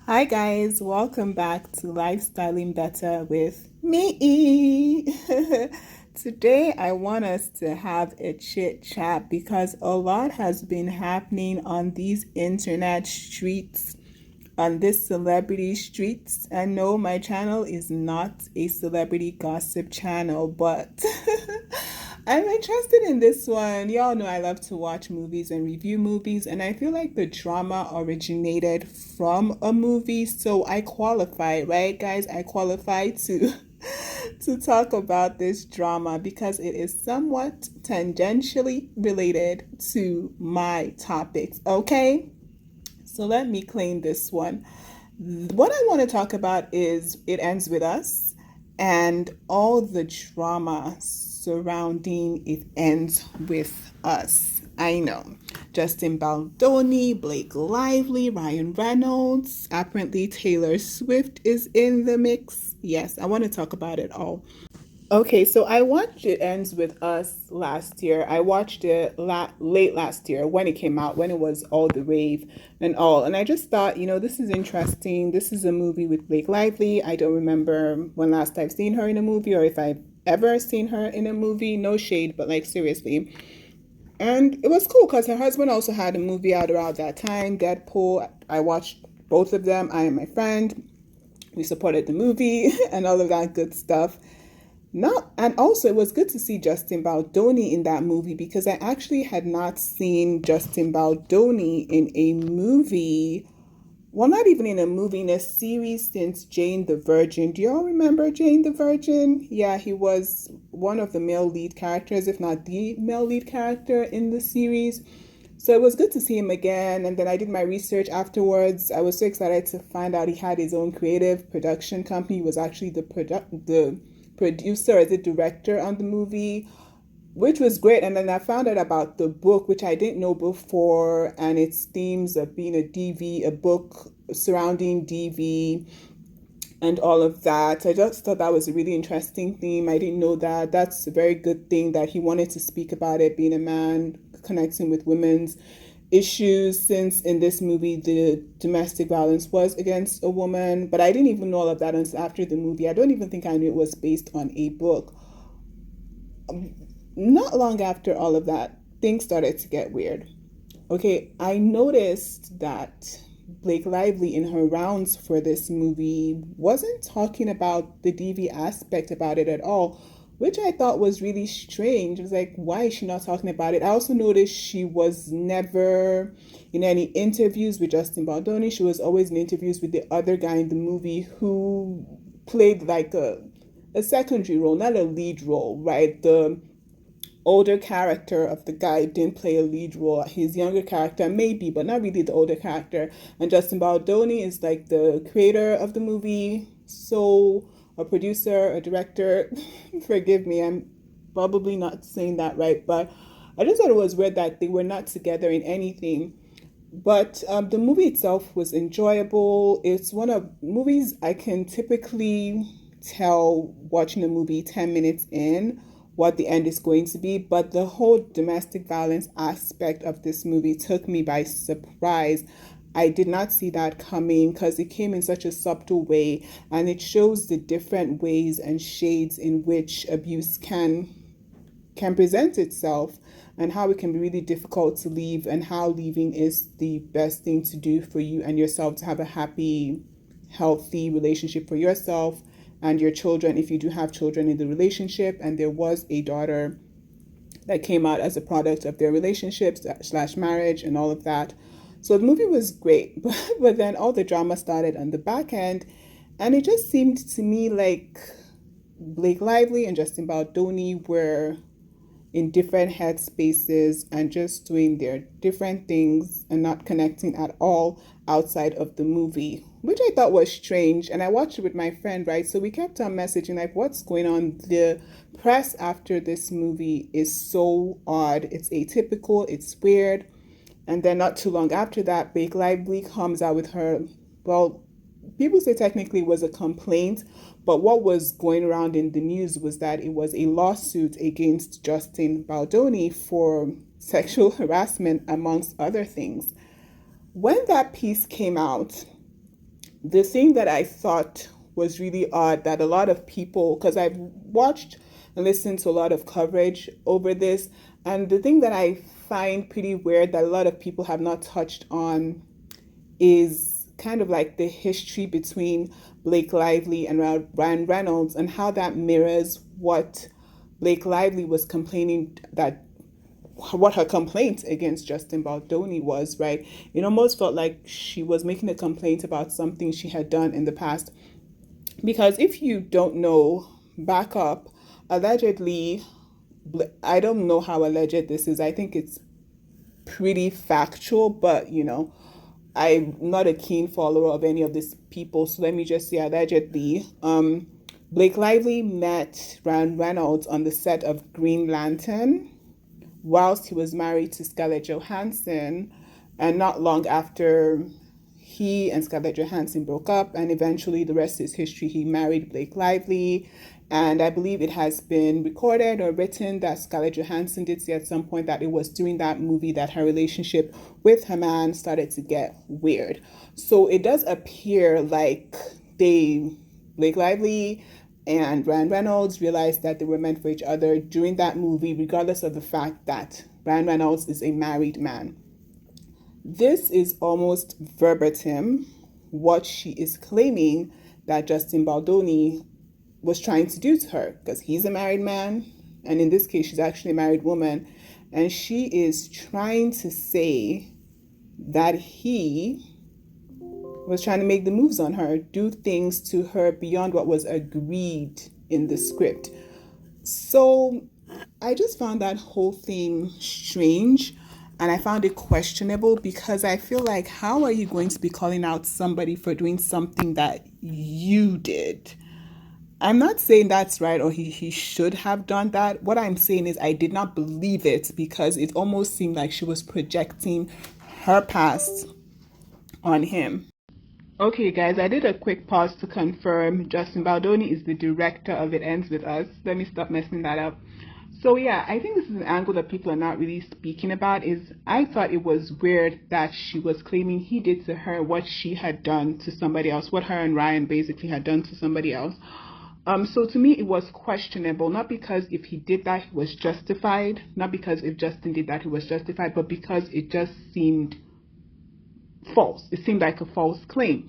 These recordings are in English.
Hi guys, welcome back to Lifestyling Better with me. Today I want us to have a chit chat because a lot has been happening on these internet streets, on this celebrity streets. And no, my channel is not a celebrity gossip channel, but I'm interested in this one. Y'all know I love to watch movies and review movies, and I feel like the drama originated from a movie, so I qualify, right, guys? I qualify to to talk about this drama because it is somewhat tangentially related to my topics, okay? So let me claim this one. What I want to talk about is It Ends With Us and all the drama surrounding It Ends With Us. I know. Justin Baldoni, Blake Lively, Ryan Reynolds, apparently Taylor Swift is in the mix. Yes, I want to talk about it all. Okay, so I watched It Ends With Us last year. I watched it late last year when it came out, when it was all the rave and all. And I just thought, this is interesting. This is a movie with Blake Lively. I don't remember when last I've seen her in a movie or if I've ever seen her in a movie. No shade, but like seriously. And it was cool because her husband also had a movie out around that time, Deadpool. I watched both of them. I and my friend. We supported the movie and all of that good stuff. Not and also it was good to see Justin Baldoni in that movie because I actually had not seen Justin Baldoni in a movie. Well, not even in a movie, in a series since Jane the Virgin. Do y'all remember Jane the Virgin? Yeah, he was one of the male lead characters, if not the male lead character in the series. So it was good to see him again. And then I did my research afterwards. I was so excited to find out he had his own creative production company. He was actually the producer as a director on the movie, which was great. And then I found out about the book, which I didn't know before, and its themes of being a DV, a book surrounding DV and all of that. I just thought that was a really interesting theme. I didn't know that. That's a very good thing that he wanted to speak about it, being a man, connecting with women's issues, since in this movie the domestic violence was against a woman. But I didn't even know all of that until after the movie. I don't even think I knew it was based on a book. Not long after all of that, things started to get weird. Okay, I noticed that Blake Lively in her rounds for this movie wasn't talking about the DV aspect about it at all, which I thought was really strange. It was like, why is she not talking about it? I also noticed she was never in any interviews with Justin Baldoni. She was always in interviews with the other guy in the movie who played like a secondary role, not a lead role, right? The older character of the guy didn't play a lead role. His younger character maybe, but not really the older character. And Justin Baldoni is like the creator of the movie, so a producer, a director. Forgive me, I'm probably not saying that right, but I just thought it was weird that they were not together in anything. But the movie itself was enjoyable. It's one of movies I can typically tell watching a movie 10 minutes in what the end is going to be. But the whole domestic violence aspect of this movie took me by surprise. I did not see that coming because it came in such a subtle way, and it shows the different ways and shades in which abuse can present itself, and how it can be really difficult to leave, and how leaving is the best thing to do for you and yourself to have a happy, healthy relationship for yourself and your children, if you do have children in the relationship. And there was a daughter that came out as a product of their relationship slash marriage and all of that. So the movie was great, but then all the drama started on the back end, and it just seemed to me like Blake Lively and Justin Baldoni were in different headspaces and just doing their different things and not connecting at all outside of the movie, which I thought was strange. And I watched it with my friend, right? So we kept on messaging like, what's going on? The press after this movie is so odd. It's atypical, it's weird. And then not too long after that, Blake Lively comes out with her, well, people say technically it was a complaint, But what was going around in the news was that it was a lawsuit against Justin Baldoni for sexual harassment, amongst other things. When that piece came out, the thing that I thought was really odd, that a lot of people, because I've watched and listened to a lot of coverage over this, and the thing that I find pretty weird that a lot of people have not touched on is kind of like the history between Blake Lively and Ryan Reynolds, and how that mirrors what Blake Lively was complaining, that what her complaint against Justin Baldoni was, right? It almost felt like she was making a complaint about something she had done in the past. Because if you don't know, back up, allegedly, I don't know how alleged this is. I think it's pretty factual, but I'm not a keen follower of any of these people, so let me just say allegedly. Blake Lively met Ryan Reynolds on the set of Green Lantern whilst he was married to Scarlett Johansson, and not long after he and Scarlett Johansson broke up, and eventually the rest is history. He married Blake Lively, and I believe it has been recorded or written that Scarlett Johansson did say at some point that it was during that movie that her relationship with her man started to get weird. So it does appear like Blake Lively and Ryan Reynolds realized that they were meant for each other during that movie, regardless of the fact that Ryan Reynolds is a married man. This is almost verbatim what she is claiming that Justin Baldoni was trying to do to her, because he's a married man, and in this case, she's actually a married woman, and she is trying to say that he was trying to make the moves on her, do things to her beyond what was agreed in the script. So I just found that whole thing strange, and I found it questionable, because I feel like, how are you going to be calling out somebody for doing something that you did? I'm not saying that's right, or he should have done that. What I'm saying is I did not believe it, because it almost seemed like she was projecting her past on him. Okay, guys, I did a quick pause to confirm Justin Baldoni is the director of It Ends With Us. Let me stop messing that up. So yeah, I think this is an angle that people are not really speaking about. Is I thought it was weird that she was claiming he did to her what she had done to somebody else, what her and Ryan basically had done to somebody else. So to me, it was questionable, not because if he did that, he was justified, not because if Justin did that, he was justified, but because it just seemed false. It seemed like a false claim.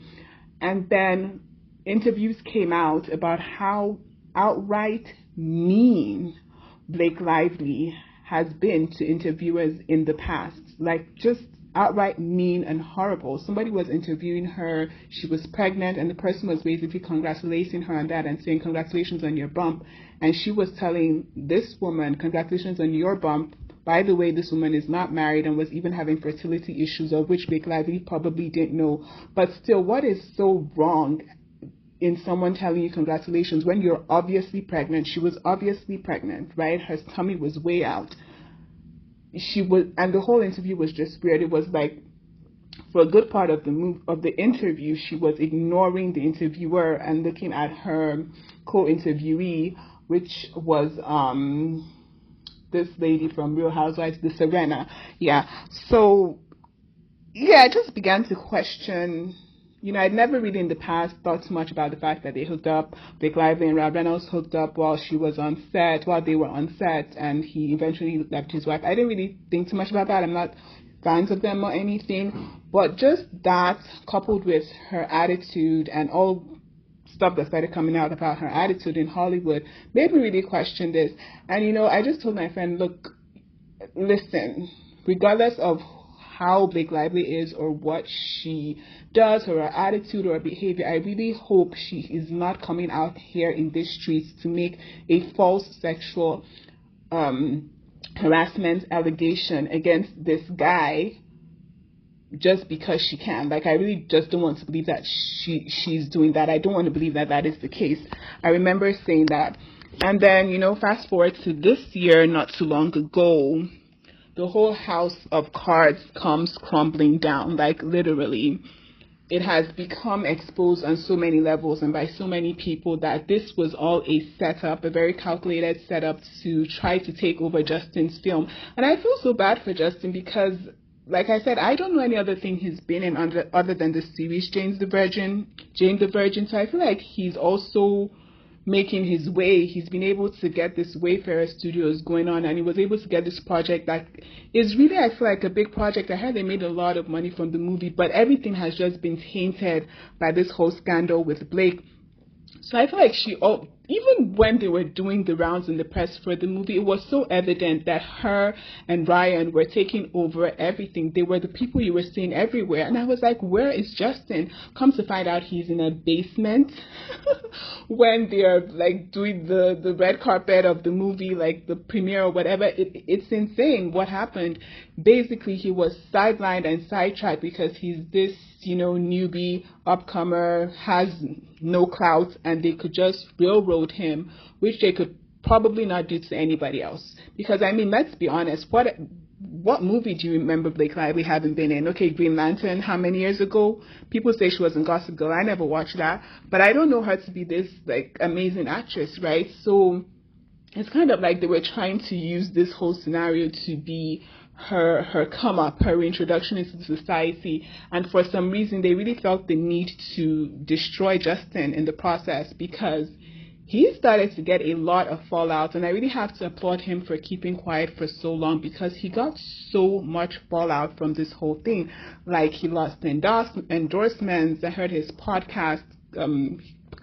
And then interviews came out about how outright mean Blake Lively has been to interviewers in the past. Like, just outright mean and horrible. Somebody was interviewing her, she was pregnant, and the person was basically congratulating her on that and saying, congratulations on your bump. And she was telling this woman, congratulations on your bump. By the way, this woman is not married and was even having fertility issues, of which Blake Lively probably didn't know. But still, what is so wrong in someone telling you congratulations when you're obviously pregnant? She was obviously pregnant, right? Her tummy was way out. And the whole interview was just weird. It was like, for a good part of the interview, she was ignoring the interviewer and looking at her co-interviewee, which was this lady from Real Housewives, the Serena. Yeah. So yeah, I just began to question. I'd never really in the past thought too much about the fact that they hooked up. Blake Lively and Ryan Reynolds hooked up while they were on set, and he eventually left his wife. I didn't really think too much about that. I'm not fans of them or anything, but just that, coupled with her attitude and all stuff that started coming out about her attitude in Hollywood, made me really question this. And I just told my friend, look, listen, regardless of how Blake Lively is or what she does or her attitude or her behavior, I really hope she is not coming out here in these streets to make a false sexual harassment allegation against this guy just because she can. Like, I really just don't want to believe that she's doing that. I don't want to believe that that is the case. I remember saying that. And then, fast forward to this year, not too long ago, the whole house of cards comes crumbling down, like literally. it has become exposed on so many levels and by so many people that this was all a setup, a very calculated setup to try to take over Justin's film. And I feel so bad for Justin because, like I said, I don't know any other thing he's been in other than the series Jane the Virgin. So I feel like he's also making his way. He's been able to get this Wayfarer Studios going on, and he was able to get this project that is really, I feel like, a big project. I heard they made a lot of money from the movie, but everything has just been tainted by this whole scandal with Blake. So I feel like even when they were doing the rounds in the press for the movie, it was so evident that her and Ryan were taking over everything. They were the people you were seeing everywhere. And I was like, where is Justin? Come to find out he's in a basement when they're like doing the red carpet of the movie, like the premiere or whatever. It's insane what happened. Basically, he was sidelined and sidetracked because he's this, newbie, upcomer, has no clout, and they could just railroad him, which they could probably not do to anybody else. Because, I mean, let's be honest, what movie do you remember Blake Lively having been in? Okay, Green Lantern, how many years ago? People say she was in Gossip Girl. I never watched that. But I don't know her to be this, like, amazing actress, right? So it's kind of like they were trying to use this whole scenario to be her come up, her reintroduction into society, and for some reason they really felt the need to destroy Justin in the process because he started to get a lot of fallout, and I really have to applaud him for keeping quiet for so long because he got so much fallout from this whole thing. Like, he lost endorsements. I heard his podcast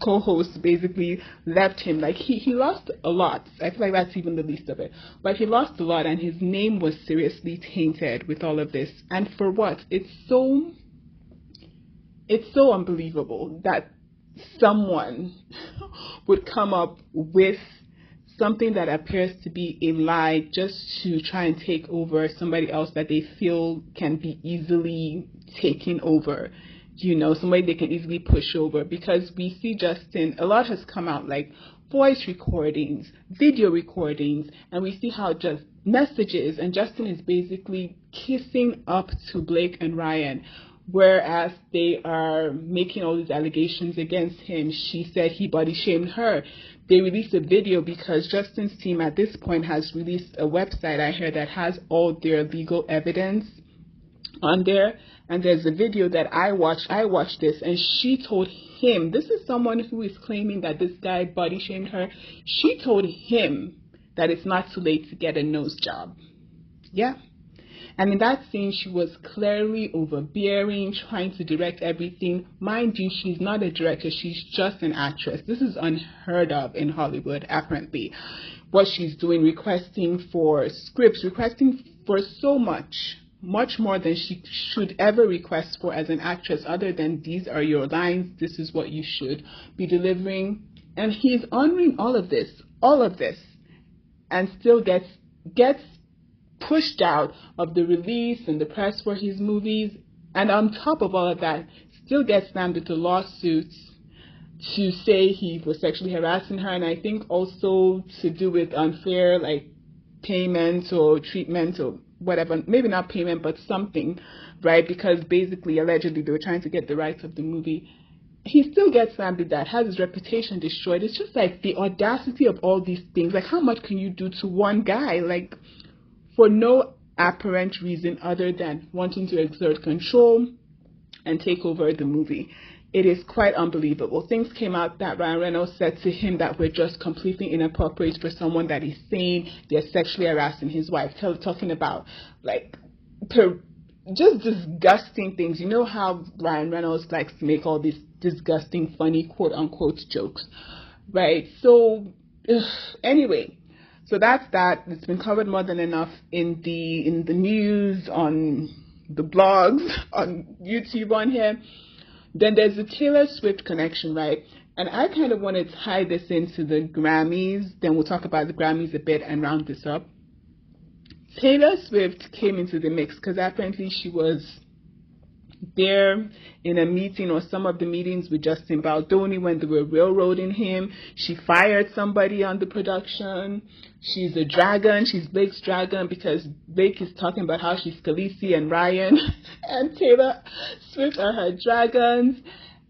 co-host basically left him. Like, he lost a lot. I feel like that's even the least of it. But he lost a lot, and his name was seriously tainted with all of this. And for what? It's so unbelievable that someone would come up with something that appears to be a lie just to try and take over somebody else that they feel can be easily taken over. Somebody they can easily push over, because we see Justin, a lot has come out, like voice recordings, video recordings, and we see how just messages, and Justin is basically kissing up to Blake and Ryan, whereas they are making all these allegations against him. She said he body shamed her. They released a video because Justin's team at this point has released a website, I heard, that has all their legal evidence on there. And there's a video that I watched this, and she told him, this is someone who is claiming that this guy body shamed her. She told him that it's not too late to get a nose job. Yeah. And in that scene, she was clearly overbearing, trying to direct everything. Mind you, she's not a director. She's just an actress. This is unheard of in Hollywood, apparently. What she's doing, requesting for scripts, requesting for so much more than she should ever request for as an actress, other than these are your lines, this is what you should be delivering. And he's honoring all of this, and still gets pushed out of the release and the press for his movies. And on top of all of that, still gets slammed into lawsuits to say he was sexually harassing her, and I think also to do with unfair, like, payment or treatment or whatever, maybe not payment, but something, right? Because basically, allegedly, they were trying to get the rights of the movie. He still gets slammed with that, has his reputation destroyed. It's just like the audacity of all these things. Like, how much can you do to one guy? Like, for no apparent reason other than wanting to exert control and take over the movie. It is quite unbelievable. Things came out that Ryan Reynolds said to him that were just completely inappropriate for someone that is saying they're sexually harassing his wife, talking about, like, just disgusting things. You know how Ryan Reynolds likes to make all these disgusting, funny, quote-unquote jokes, right? So, anyway, so that's that. It's been covered more than enough in the news, on the blogs, on YouTube, on here. Then there's the Taylor Swift connection, right? And I kind of want to tie this into the Grammys. Then we'll talk about the Grammys a bit and round this up. Taylor Swift came into the mix because apparently she was there in a meeting or some of the meetings with Justin Baldoni when they were railroading him. She fired somebody on the production. She's a dragon. She's Blake's dragon because Blake is talking about how she's Khaleesi and Ryan and Taylor Swift are her dragons.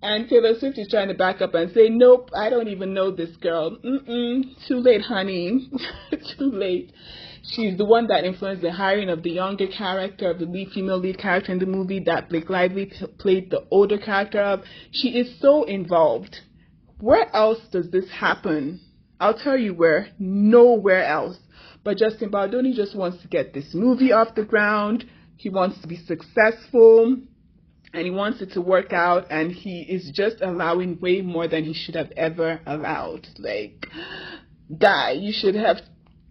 And Taylor Swift is trying to back up and say, nope, I don't even know this girl. Too late, honey. Too late. She's the one that influenced the hiring of the younger character, of the female lead character in the movie that Blake Lively played the older character of. She is so involved. Where else does this happen? I'll tell you where. Nowhere else. But Justin Baldoni just wants to get this movie off the ground. He wants to be successful. And he wants it to work out. And he is just allowing way more than he should have ever allowed. Like, guy, you should have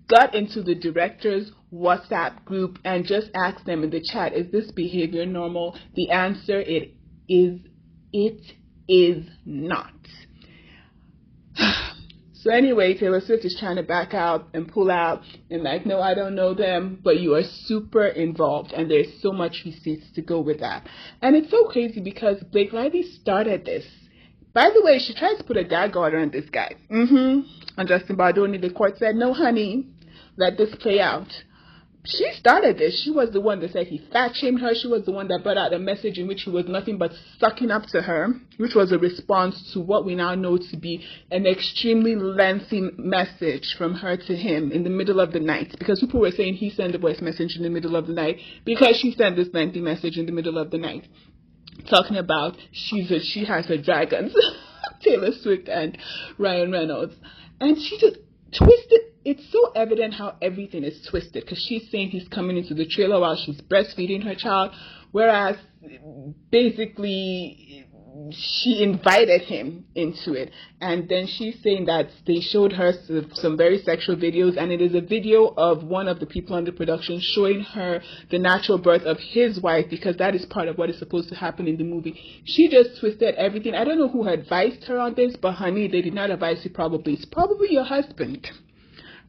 got into the director's WhatsApp group and just asked them in the chat, is this behavior normal? The answer, it is not. So anyway, Taylor Swift is trying to back out and pull out and like, no, I don't know them, but you are super involved and there's so much receipts to go with that. And it's so crazy because Blake Lively started this. By the way, she tries to put a gag order on this guy. On Justin Baldoni, the court said, no, honey, let this play out. She started this. She was the one that said he fat-shamed her. She was the one that brought out a message in which he was nothing but sucking up to her, which was a response to what we now know to be an extremely lengthy message from her to him in the middle of the night. Because people were saying he sent a voice message in the middle of the night because she sent this lengthy message in the middle of the night. Talking about she has her dragons, Taylor Swift and Ryan Reynolds. And she just twisted. It's so evident how everything is twisted because she's saying he's coming into the trailer while she's breastfeeding her child, whereas basically she invited him into it. And then she's saying that they showed her some very sexual videos, and it is a video of one of the people on the production showing her the natural birth of his wife because that is part of what is supposed to happen in the movie. She just twisted everything. I don't know who advised her on this, but honey, they did not advise you probably. It's probably your husband.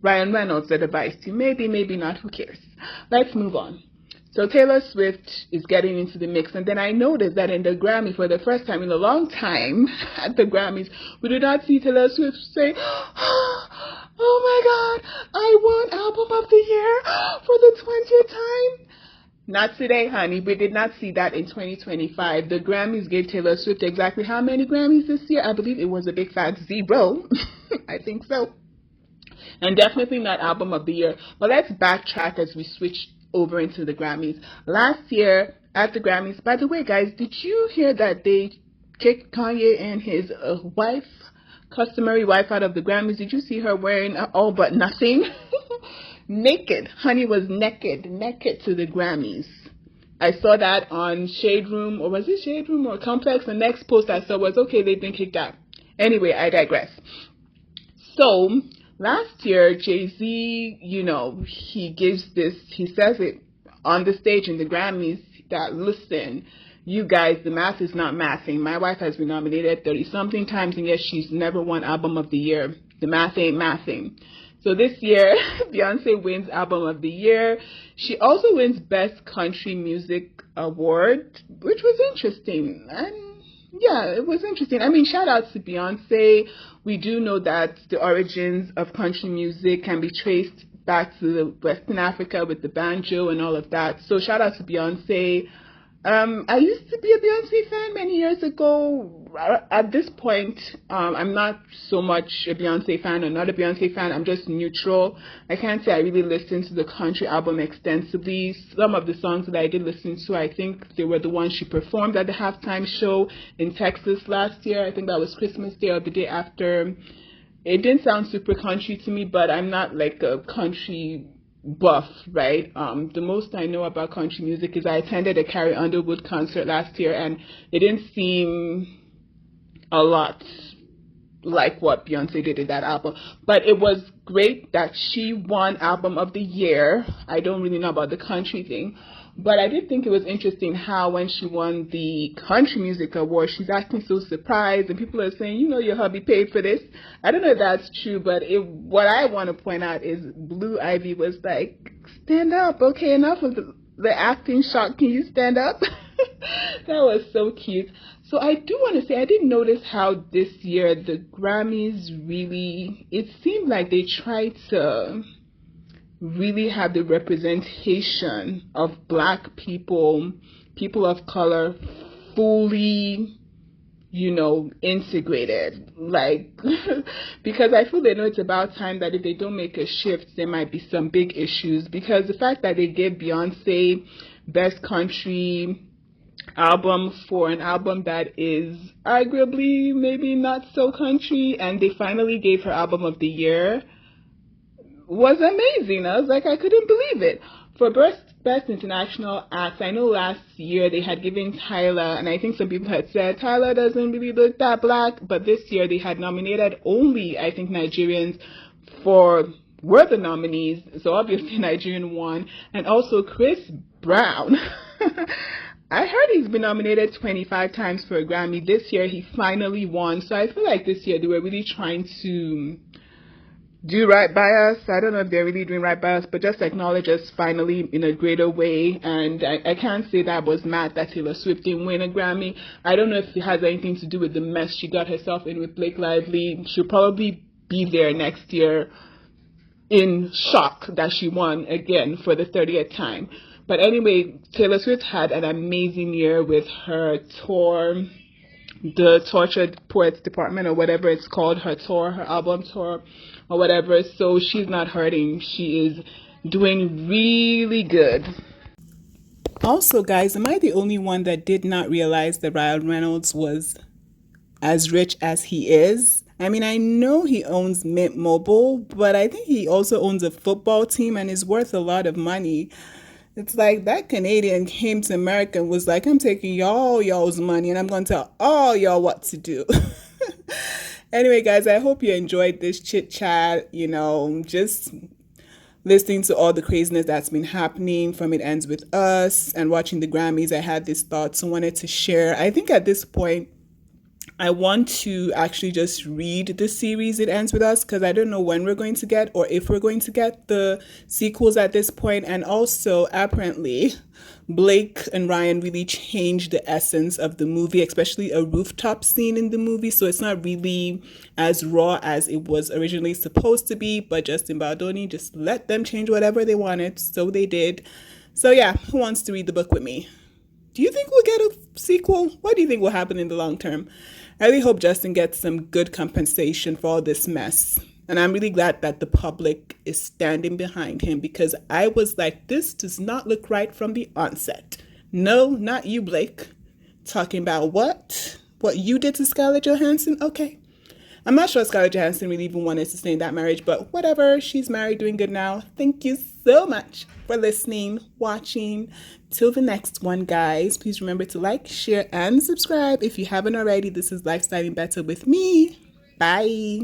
Ryan Reynolds that advised you. Maybe, maybe not. Who cares? Let's move on. So Taylor Swift is getting into the mix. And then I noticed that in the Grammy, for the first time in a long time, at the Grammys, we did not see Taylor Swift say, oh my God, I won Album of the Year for the 20th time. Not today, honey. We did not see that in 2025. The Grammys gave Taylor Swift exactly how many Grammys this year? I believe it was a big fat 0. I think so. And definitely not Album of the Year. But let's backtrack as we switch over into the Grammys. Last year at the Grammys, by the way, guys, did you hear that they kicked Kanye and his customary wife out of the Grammys? Did you see her wearing all but nothing? Naked. Honey was naked to the Grammys. I saw that on Shade Room, or was it Shade Room or Complex? The next post I saw was, okay, they've been kicked out. Anyway, I digress. So last year, Jay-Z, he says it on the stage in the Grammys that, listen, you guys, the math is not mathing. My wife has been nominated 30-something times, and yet she's never won Album of the Year. The math ain't mathing. So this year, Beyonce wins Album of the Year. She also wins Best Country Music Award, which was interesting. And yeah, it was interesting. I mean, shout out to Beyonce. We do know that the origins of country music can be traced back to Western Africa with the banjo and all of that. So shout out to Beyonce. I used to be a Beyonce fan many years ago. At this point, I'm not so much a Beyonce fan or not a Beyonce fan. I'm just neutral. I can't say I really listened to the country album extensively. Some of the songs that I did listen to, I think they were the ones she performed at the halftime show in Texas last year. I think that was Christmas Day or the day after. It didn't sound super country to me, but I'm not like a country buff, right? The most I know about country music is I attended a Carrie Underwood concert last year, and it didn't seem a lot like what Beyonce did in that album. But it was great that she won Album of the Year. I don't really know about the country thing, but I did think it was interesting how when she won the Country Music Award, she's acting so surprised, and people are saying, your hubby paid for this. I don't know if that's true, but what I want to point out is Blue Ivy was like, stand up, okay, enough of the acting shot, can you stand up? That was so cute. So I do want to say, I did notice how this year the Grammys really, it seemed like they tried to really have the representation of black people, people of color, fully, integrated. Like, because I feel they know it's about time that if they don't make a shift, there might be some big issues. Because the fact that they gave Beyonce Best Country album for an album that is arguably maybe not so country, and they finally gave her album of the year, was amazing. I was like, I couldn't believe it. For Best International Act, I know last year they had given Tyler, and I think some people had said Tyler doesn't really look that black, but this year they had nominated only, I think, Nigerians were the nominees, so obviously Nigerian won, and also Chris Brown. I heard he's been nominated 25 times for a Grammy. This year he finally won, so I feel like this year they were really trying to do right by us. I don't know if they're really doing right by us, but just acknowledge us finally in a greater way. And I can't say that I was mad that Taylor Swift didn't win a Grammy. I don't know if it has anything to do with the mess she got herself in with Blake Lively. She'll probably be there next year in shock that she won again for the 30th time. But anyway, Taylor Swift had an amazing year with her tour, the Tortured Poets Department, or whatever it's called, her tour, her album tour, or whatever. So she's not hurting. She is doing really good. Also, guys, am I the only one that did not realize that Ryan Reynolds was as rich as he is? I mean, I know he owns Mint Mobile, but I think he also owns a football team and is worth a lot of money. It's like that Canadian came to America and was like, I'm taking y'all's money and I'm going to tell all y'all what to do. Anyway, guys, I hope you enjoyed this chit chat, just listening to all the craziness that's been happening from It Ends With Us and watching the Grammys. I had these thoughts and wanted to share. I think at this point, I want to actually just read the series It Ends With Us, because I don't know when we're going to get or if we're going to get the sequels at this point. And also, apparently, Blake and Ryan really changed the essence of the movie, especially a rooftop scene in the movie. So it's not really as raw as it was originally supposed to be. But Justin Baldoni just let them change whatever they wanted. So they did. So yeah, who wants to read the book with me? Do you think we'll get a sequel? What do you think will happen in the long term? I really hope Justin gets some good compensation for all this mess. And I'm really glad that the public is standing behind him, because I was like, this does not look right from the onset. No, not you, Blake. Talking about what? What you did to Scarlett Johansson? Okay. I'm not sure Scarlett Johansson really even wanted to stay in that marriage, but whatever. She's married, doing good now. Thank you so much for listening, watching. Till the next one, guys. Please remember to like, share, and subscribe if you haven't already. This is Lifestyling Better with me. Bye.